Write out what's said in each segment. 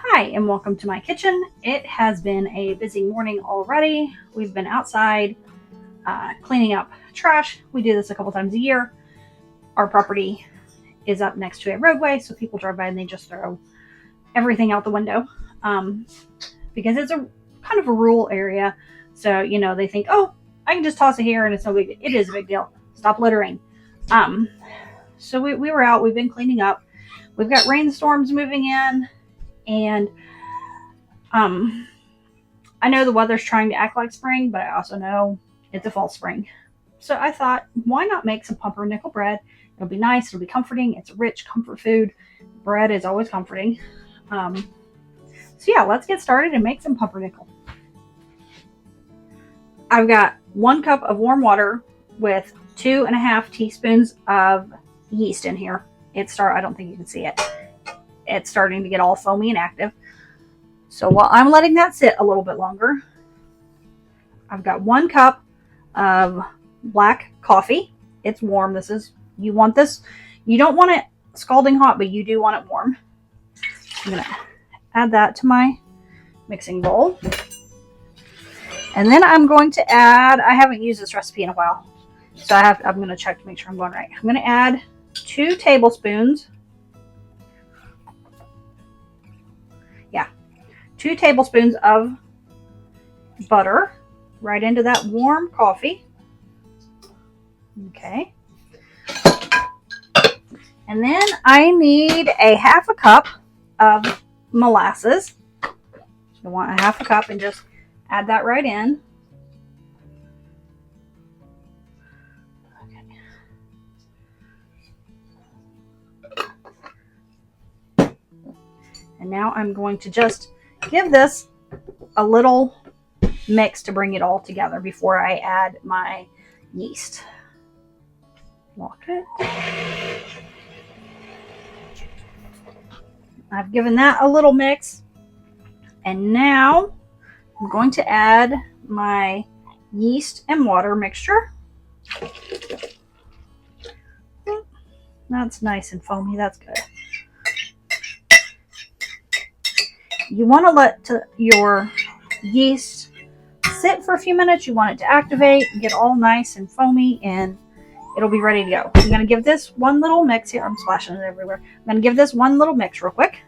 Hi, and welcome to my kitchen. It has been a busy morning already. We've been outside cleaning up trash. We do this a couple times a year. Our property is up next to a roadway, so people drive by and they just throw everything out the window because it's a kind of a rural area. So, you know, they think, oh, I can just toss it here and it's no big deal. It is a big deal. Stop littering. So we were out. We've been cleaning up. We've got rainstorms moving in. And I know the weather's trying to act like spring, but I also know it's a false spring. So I thought, why not make some pumpernickel bread? It'll be nice. It'll be comforting. It's a rich comfort food. Bread is always comforting. So yeah, let's get started and make some pumpernickel. I've got 1 cup of warm water with 2.5 teaspoons of yeast in here. I don't think you can see it. It's starting to get all foamy and active. So while I'm letting that sit a little bit longer, I've got 1 cup of black coffee. It's warm. You want this. You don't want it scalding hot, but you do want it warm. I'm going to add that to my mixing bowl. And then I'm going to add, I haven't used this recipe in a while, so I'm going to check to make sure I'm going right. I'm going to add 2 tablespoons. 2 tablespoons of butter right into that warm coffee. Okay. And then I need a 1/2 cup of molasses. I want a 1/2 cup and just add that right in. Okay. And now I'm going to just give this a little mix to bring it all together before I add my yeast. Lock it. I've given that a little mix. And now I'm going to add my yeast and water mixture. That's nice and foamy. That's good. You want to let your yeast sit for a few minutes. You want it to activate, get all nice and foamy, and it'll be ready to go. I'm going to give this one little mix here. I'm splashing it everywhere. I'm going to give this one little mix real quick.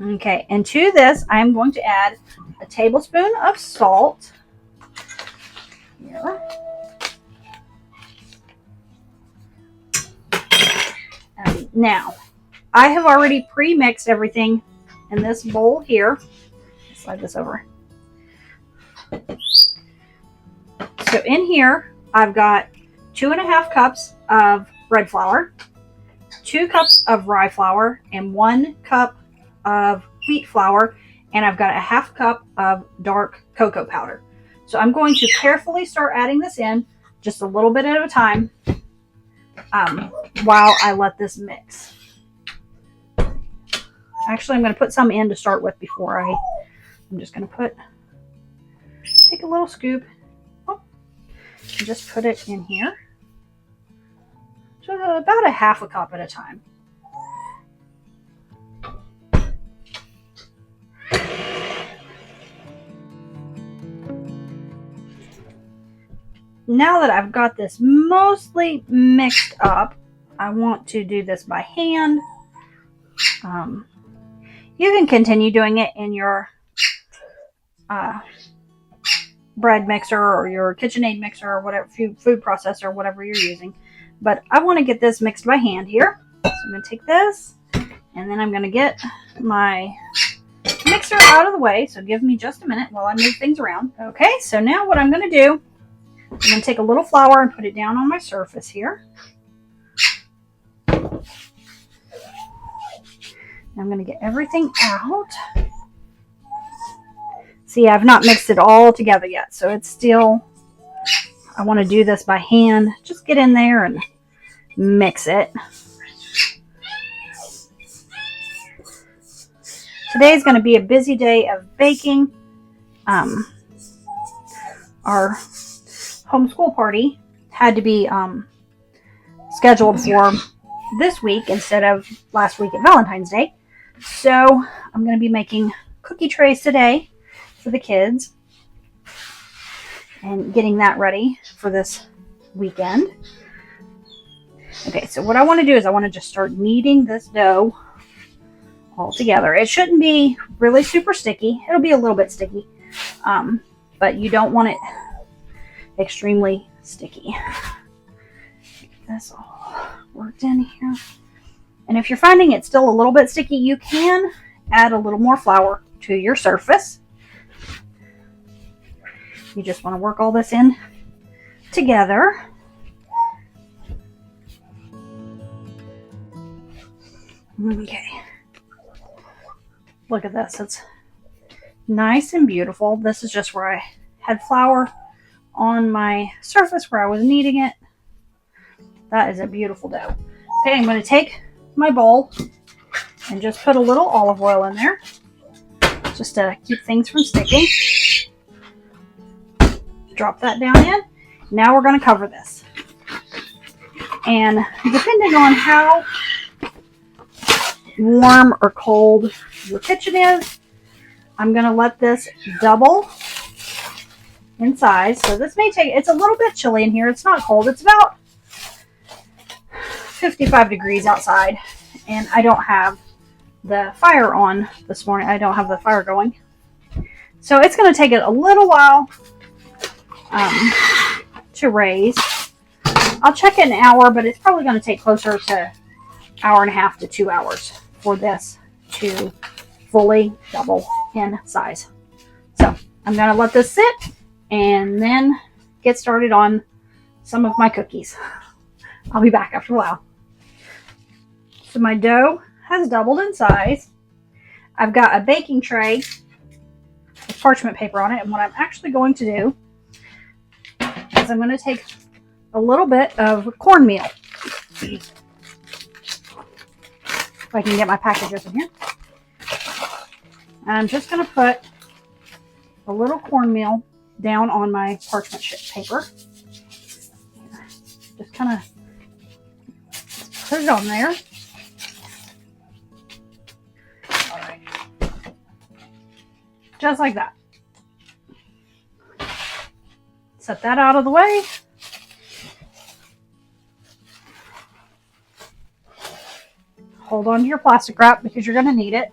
Okay, and to this, I'm going to add a tablespoon of salt. Here. And now, I have already pre-mixed everything in this bowl here. Slide this over. So in here, I've got 2.5 cups of bread flour, 2 cups of rye flour, and 1 cup of wheat flour, and I've got a 1/2 cup of dark cocoa powder. So I'm going to carefully start adding this in, just a little bit at a time, while I let this mix. Actually, I'm going to put some in to start with before I'm just going to take a little scoop, and just put it in here. So about a 1/2 cup at a time. Now that I've got this mostly mixed up, I want to do this by hand. You can continue doing it in your bread mixer or your KitchenAid mixer or whatever, food processor, whatever you're using. But I want to get this mixed by hand here. So I'm going to take this, and then I'm going to get my mixer out of the way. So give me just a minute while I move things around. Okay, so now what I'm going to do, I'm going to take a little flour and put it down on my surface here. I'm going to get everything out. See, I've not mixed it all together yet, so it's still, I want to do this by hand. Just get in there and mix it. Today's going to be a busy day of baking. Our homeschool party had to be scheduled for this week instead of last week at Valentine's Day. So I'm going to be making cookie trays today for the kids and getting that ready for this weekend. Okay, so what I want to do is I want to just start kneading this dough all together. It shouldn't be really super sticky. It'll be a little bit sticky, but you don't want it extremely sticky. Get this all worked in here. And if you're finding it still a little bit sticky, you can add a little more flour to your surface. You just want to work all this in together. Okay. Look at this. It's nice and beautiful. This is just where I had flour on my surface where I was kneading it. That is a beautiful dough. Okay, I'm going to take my bowl and just put a little olive oil in there just to keep things from sticking. Drop that down in. Now we're going to cover this. And depending on how warm or cold your kitchen is, I'm going to let this double in size. So this may take, it's a little bit chilly in here. It's not cold. It's about 55 degrees outside. And I don't have the fire on this morning. I don't have the fire going. So it's going to take it a little while to raise. I'll check it in an hour, but it's probably going to take closer to an hour and a half to 2 hours for this to fully double in size. So I'm going to let this sit and then get started on some of my cookies. I'll be back after a while. So my dough has doubled in size. I've got a baking tray with parchment paper on it, and what I'm actually going to do is I'm going to take a little bit of cornmeal. If I can get my packages in here. And I'm just going to put a little cornmeal down on my parchment paper. Just kind of put it on there. All right. Just like that. Set that out of the way. Hold on to your plastic wrap because you're going to need it.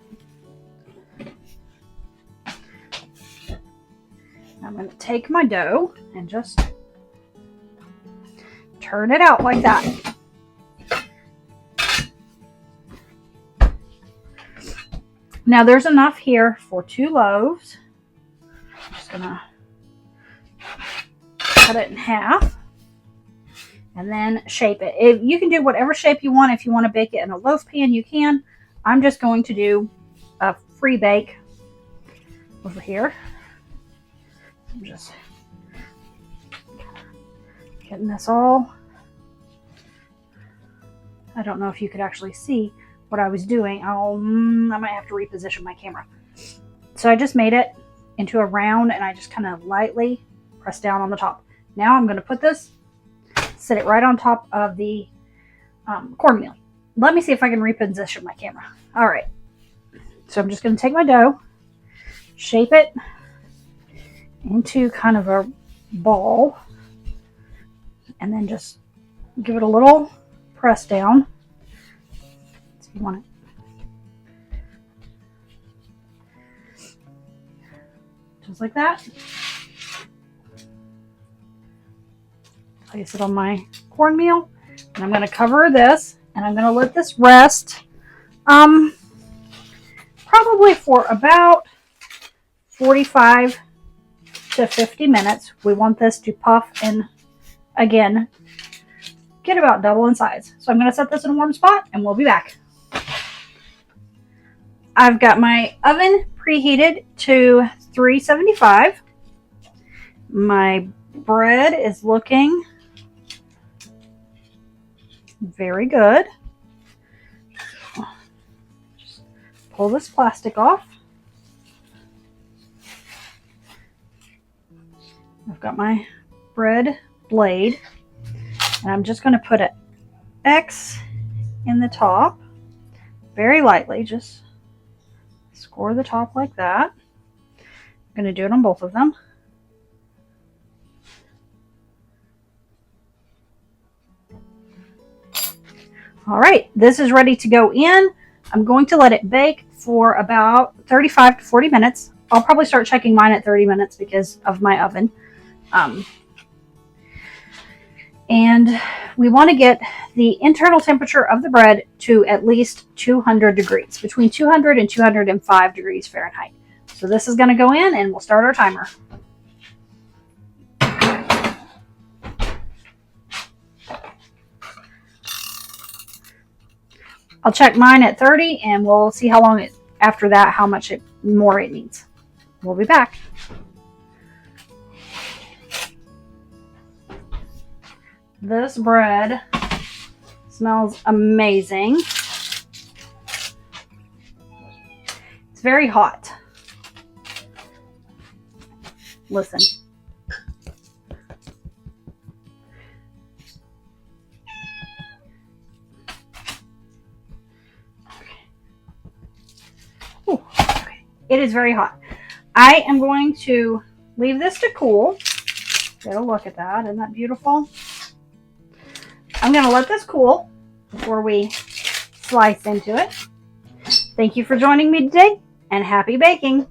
I'm going to take my dough and just turn it out like that. Now there's enough here for 2 loaves. I'm just going to cut it in half and then shape it. You can do whatever shape you want. If you want to bake it in a loaf pan, you can. I'm just going to do a free bake over here. I'm just getting this all. I don't know if you could actually see what I was doing. I might have to reposition my camera. So I just made it into a round and I just kind of lightly press down on the top. Now I'm going to put this, set it right on top of the cornmeal. Let me see if I can reposition my camera. All right. So I'm just going to take my dough, shape it into kind of a ball. and then just give it a little press down. So you want it. Just like that. Place it on my cornmeal, and I'm going to cover this, and I'm going to let this rest probably for about 45 to 50 minutes. We want this to puff and, again, get about double in size. So I'm going to set this in a warm spot, and we'll be back. I've got my oven preheated to 375. My bread is looking very good. Just pull this plastic off. I've got my bread blade, and I'm just going to put an X in the top very lightly. Just score the top like that. I'm going to do it on both of them. All right, this is ready to go in. I'm going to let it bake for about 35 to 40 minutes. I'll probably start checking mine at 30 minutes because of my oven. And we want to get the internal temperature of the bread to at least 200 degrees, between 200 and 205 degrees Fahrenheit. So this is going to go in, and we'll start our timer. I'll check mine at 30, and we'll see how long after that, how much more it needs. We'll be back. This bread smells amazing. It's very hot. Listen. Ooh, okay. It is very hot. I am going to leave this to cool. Get a look at that. Isn't that beautiful? I'm going to let this cool before we slice into it. Thank you for joining me today, and happy baking.